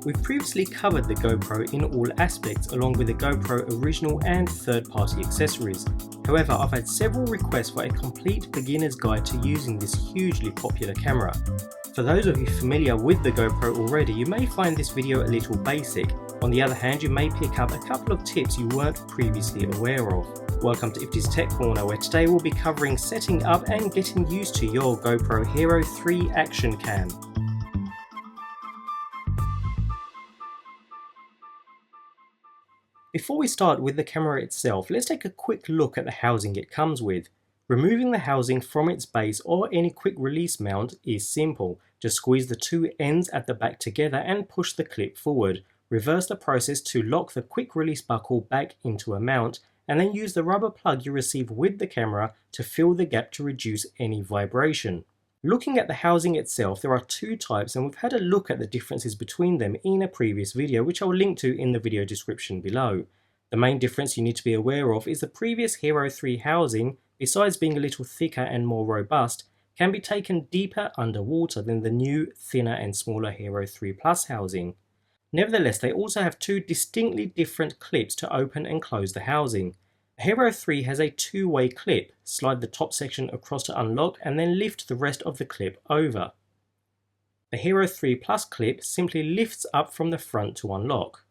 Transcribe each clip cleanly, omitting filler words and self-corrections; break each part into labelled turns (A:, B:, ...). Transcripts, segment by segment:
A: We've previously covered the GoPro in all aspects along with the GoPro original and third-party accessories. However, I've had several requests for a complete beginner's guide to using this hugely popular camera. For those of you familiar with the GoPro already, you may find this video a little basic. On the other hand, you may pick up a couple of tips you weren't previously aware of. Welcome to Ifty's Tech Corner, where today we'll be covering setting up and getting used to your GoPro Hero 3 action cam. Before we start with the camera itself, let's take a quick look at the housing it comes with. Removing the housing from its base or any quick release mount is simple. Just squeeze the two ends at the back together and push the clip forward. Reverse the process to lock the quick release buckle back into a mount, and then use the rubber plug you receive with the camera to fill the gap to reduce any vibration. Looking at the housing itself, there are two types, and we've had a look at the differences between them in a previous video, which I'll link to in the video description below. The main difference you need to be aware of is the previous Hero 3 housing, besides being a little thicker and more robust, can be taken deeper underwater than the new, thinner and smaller Hero 3 Plus housing. Nevertheless, they also have two distinctly different clips to open and close the housing. Hero 3 has a two-way clip. Slide the top section across to unlock and then lift the rest of the clip over. The Hero 3 Plus clip simply lifts up from the front to unlock.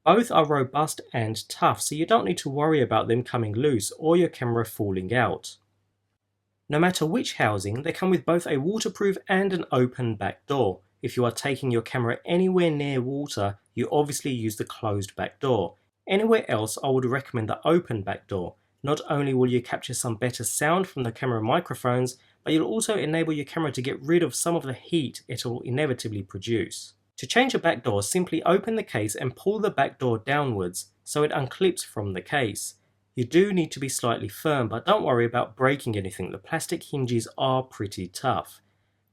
A: Both are robust and tough, so you don't need to worry about them coming loose or your camera falling out. No matter which housing, they come with both a waterproof and an open back door. If you are taking your camera anywhere near water, you obviously use the closed back door. Anywhere else, I would recommend the open back door. Not only will you capture some better sound from the camera microphones, but you'll also enable your camera to get rid of some of the heat it will inevitably produce. To change a back door, simply open the case and pull the back door downwards so it unclips from the case. You do need to be slightly firm, but don't worry about breaking anything. The plastic hinges are pretty tough.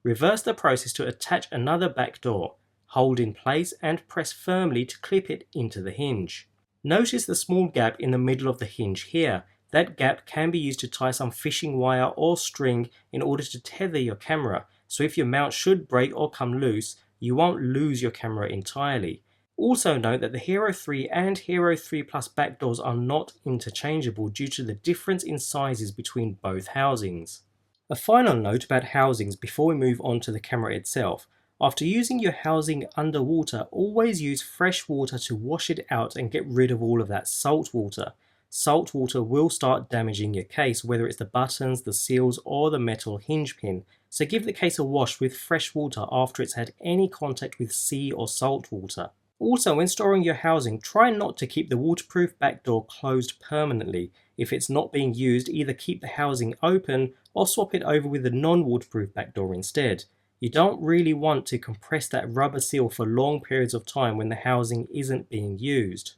A: Reverse the process to attach another back door. Hold in place and press firmly to clip it into the hinge. Notice the small gap in the middle of the hinge here. That gap can be used to tie some fishing wire or string in order to tether your camera, so if your mount should break or come loose, you won't lose your camera entirely. Also note that the Hero 3 and Hero 3 Plus back doors are not interchangeable due to the difference in sizes between both housings. A final note about housings before we move on to the camera itself. After using your housing underwater, always use fresh water to wash it out and get rid of all of that salt water. Salt water will start damaging your case, whether it's the buttons, the seals or the metal hinge pin. So give the case a wash with fresh water after it's had any contact with sea or salt water. Also, when storing your housing, try not to keep the waterproof back door closed permanently. If it's not being used, either keep the housing open or swap it over with a non-waterproof back door instead. You don't really want to compress that rubber seal for long periods of time when the housing isn't being used.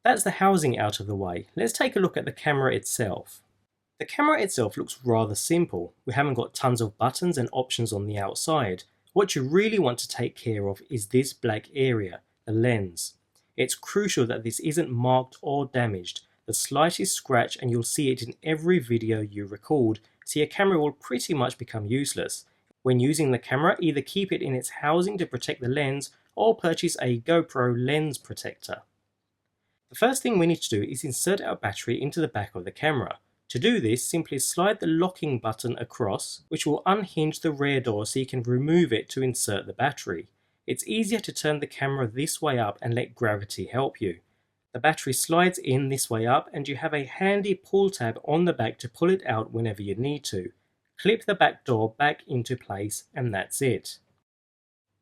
A: That's the housing out of the way. Let's take a look at the camera itself. The camera itself looks rather simple. We haven't got tons of buttons and options on the outside. What you really want to take care of is this black area, the lens. It's crucial that this isn't marked or damaged. The slightest scratch and you'll see it in every video you record, so your camera will pretty much become useless. When using the camera, either keep it in its housing to protect the lens or purchase a GoPro lens protector. The first thing we need to do is insert our battery into the back of the camera. To do this, simply slide the locking button across, which will unhinge the rear door so you can remove it to insert the battery. It's easier to turn the camera this way up and let gravity help you. The battery slides in this way up and you have a handy pull tab on the back to pull it out whenever you need to. Clip the back door back into place and that's it.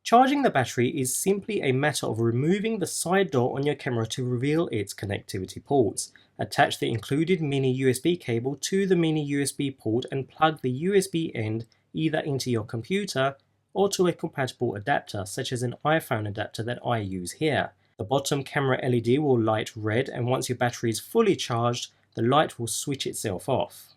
A: Charging the battery is simply a matter of removing the side door on your camera to reveal its connectivity ports. Attach the included mini USB cable to the mini USB port and plug the USB end either into your computer or to a compatible adapter such as an iPhone adapter that I use here. The bottom camera LED will light red, and once your battery is fully charged, the light will switch itself off.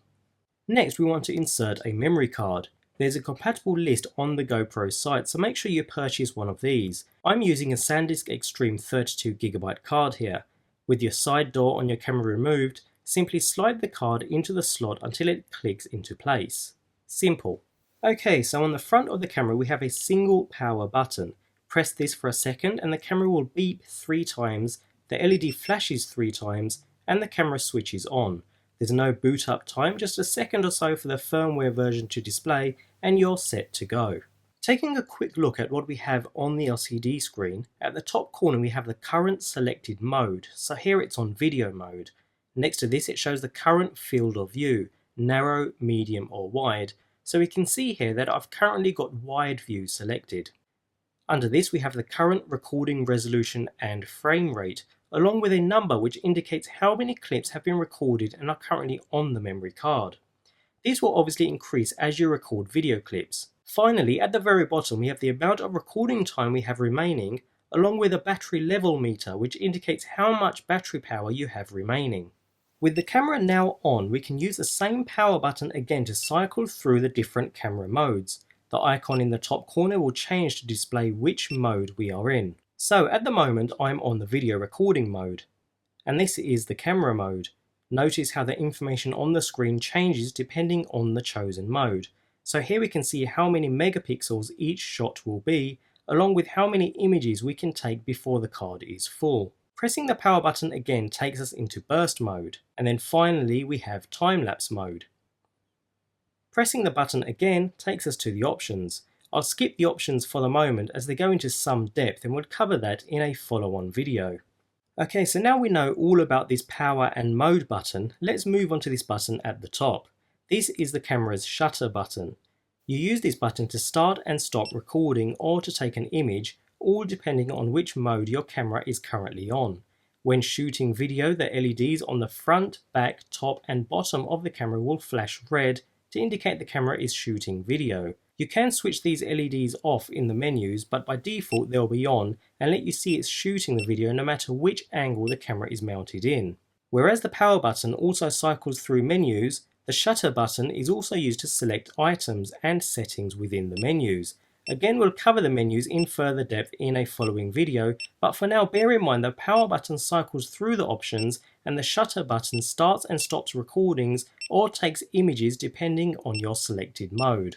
A: Next, we want to insert a memory card. There's a compatible list on the GoPro site, so make sure you purchase one of these. I'm using a SanDisk Extreme 32GB card here. With your side door on your camera removed, simply slide the card into the slot until it clicks into place. Simple. Okay, so on the front of the camera we have a single power button. Press this for a second and the camera will beep 3 times, the LED flashes 3 times, and the camera switches on. There's no boot up time, just a second or so for the firmware version to display, and you're set to go. Taking a quick look at what we have on the LCD screen, at the top corner we have the current selected mode, so here it's on video mode. Next to this it shows the current field of view, narrow, medium or wide, so we can see here that I've currently got wide view selected. Under this we have the current recording resolution and frame rate, along with a number which indicates how many clips have been recorded and are currently on the memory card. These will obviously increase as you record video clips. Finally, at the very bottom we have the amount of recording time we have remaining, along with a battery level meter which indicates how much battery power you have remaining. With the camera now on, we can use the same power button again to cycle through the different camera modes. The icon in the top corner will change to display which mode we are in. So at the moment I'm on the video recording mode, and this is the camera mode. Notice how the information on the screen changes depending on the chosen mode. So here we can see how many megapixels each shot will be, along with how many images we can take before the card is full. Pressing the power button again takes us into burst mode, and then finally we have time-lapse mode. Pressing the button again takes us to the options. I'll skip the options for the moment as they go into some depth and we'll cover that in a follow-on video. Okay, so now we know all about this power and mode button, let's move on to this button at the top. This is the camera's shutter button. You use this button to start and stop recording or to take an image, all depending on which mode your camera is currently on. When shooting video, the LEDs on the front, back, top and bottom of the camera will flash red to indicate the camera is shooting video. You can switch these LEDs off in the menus, but by default they'll be on and let you see it's shooting the video no matter which angle the camera is mounted in. Whereas the power button also cycles through menus, the shutter button is also used to select items and settings within the menus. Again, we'll cover the menus in further depth in a following video, but for now bear in mind the power button cycles through the options and the shutter button starts and stops recordings or takes images depending on your selected mode.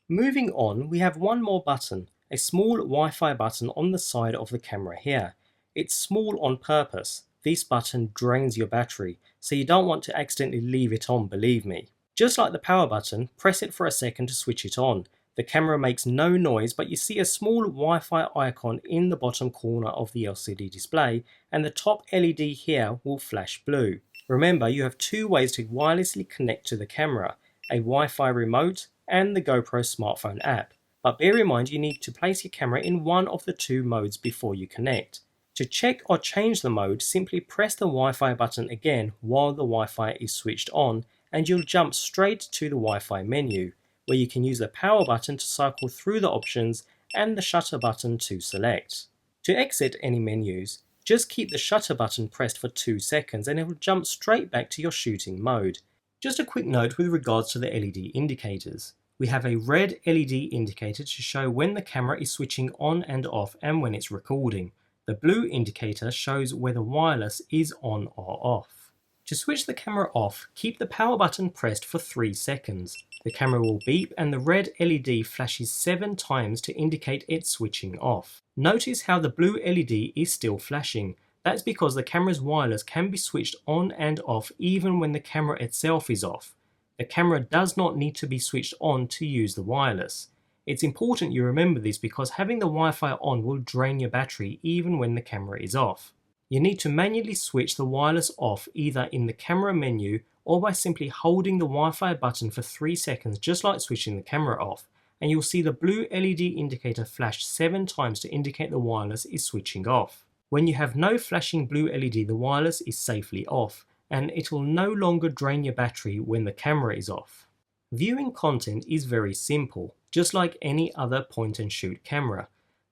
A: Moving on, we have one more button, a small Wi-Fi button on the side of the camera here. It's small on purpose. This button drains your battery, so you don't want to accidentally leave it on, believe me. Just like the power button, press it for a second to switch it on. The camera makes no noise, but you see a small Wi-Fi icon in the bottom corner of the LCD display, and the top LED here will flash blue. Remember, you have 2 ways to wirelessly connect to the camera, a Wi-Fi remote and the GoPro smartphone app. But bear in mind you need to place your camera in one of the 2 modes before you connect. To check or change the mode, simply press the Wi-Fi button again while the Wi-Fi is switched on, and you'll jump straight to the Wi-Fi menu, where you can use the power button to cycle through the options and the shutter button to select. To exit any menus, just keep the shutter button pressed for 2 seconds and it will jump straight back to your shooting mode. Just a quick note with regards to the LED indicators. We have a red LED indicator to show when the camera is switching on and off and when it's recording. The blue indicator shows whether wireless is on or off. To switch the camera off, keep the power button pressed for 3 seconds. The camera will beep and the red LED flashes 7 times to indicate it's switching off. Notice how the blue LED is still flashing. That's because the camera's wireless can be switched on and off even when the camera itself is off. The camera does not need to be switched on to use the wireless. It's important you remember this because having the Wi-Fi on will drain your battery even when the camera is off. You need to manually switch the wireless off either in the camera menu or by simply holding the Wi-Fi button for 3 seconds just like switching the camera off, and you'll see the blue LED indicator flash 7 times to indicate the wireless is switching off. When you have no flashing blue LED, the wireless is safely off, and it will no longer drain your battery when the camera is off. Viewing content is very simple, just like any other point-and-shoot camera.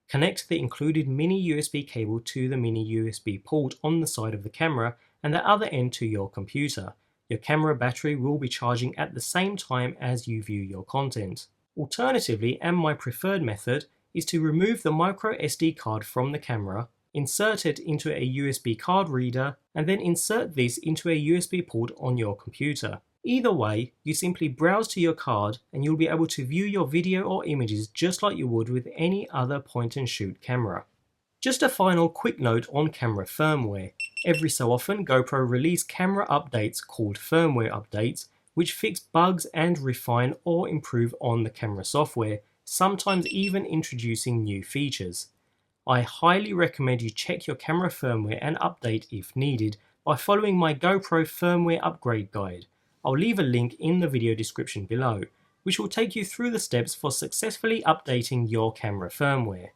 A: Connect the included mini USB cable to the mini USB port on the side of the camera and the other end to your computer. Your camera battery will be charging at the same time as you view your content. Alternatively, and my preferred method, is to remove the micro SD card from the camera, insert it into a USB card reader, and then insert this into a USB port on your computer. Either way, you simply browse to your card and you'll be able to view your video or images just like you would with any other point and shoot camera. Just a final quick note on camera firmware. Every so often, GoPro release camera updates called firmware updates, which fix bugs and refine or improve on the camera software, sometimes even introducing new features. I highly recommend you check your camera firmware and update if needed by following my GoPro firmware upgrade guide. I'll leave a link in the video description below, which will take you through the steps for successfully updating your camera firmware.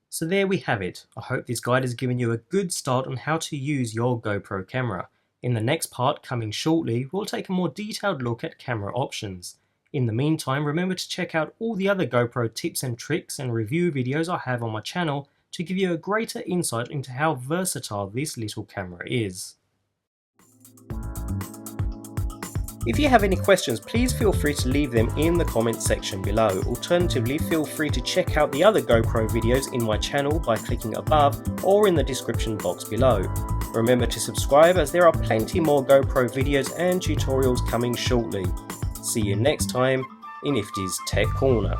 A: So there we have it. I hope this guide has given you a good start on how to use your GoPro camera. In the next part, coming shortly, we'll take a more detailed look at camera options. In the meantime, remember to check out all the other GoPro tips and tricks and review videos I have on my channel to give you a greater insight into how versatile this little camera is. If you have any questions, please feel free to leave them in the comments section below. Alternatively, feel free to check out the other GoPro videos in my channel by clicking above or in the description box below. Remember to subscribe as there are plenty more GoPro videos and tutorials coming shortly. See you next time in Ifty's Tech Corner.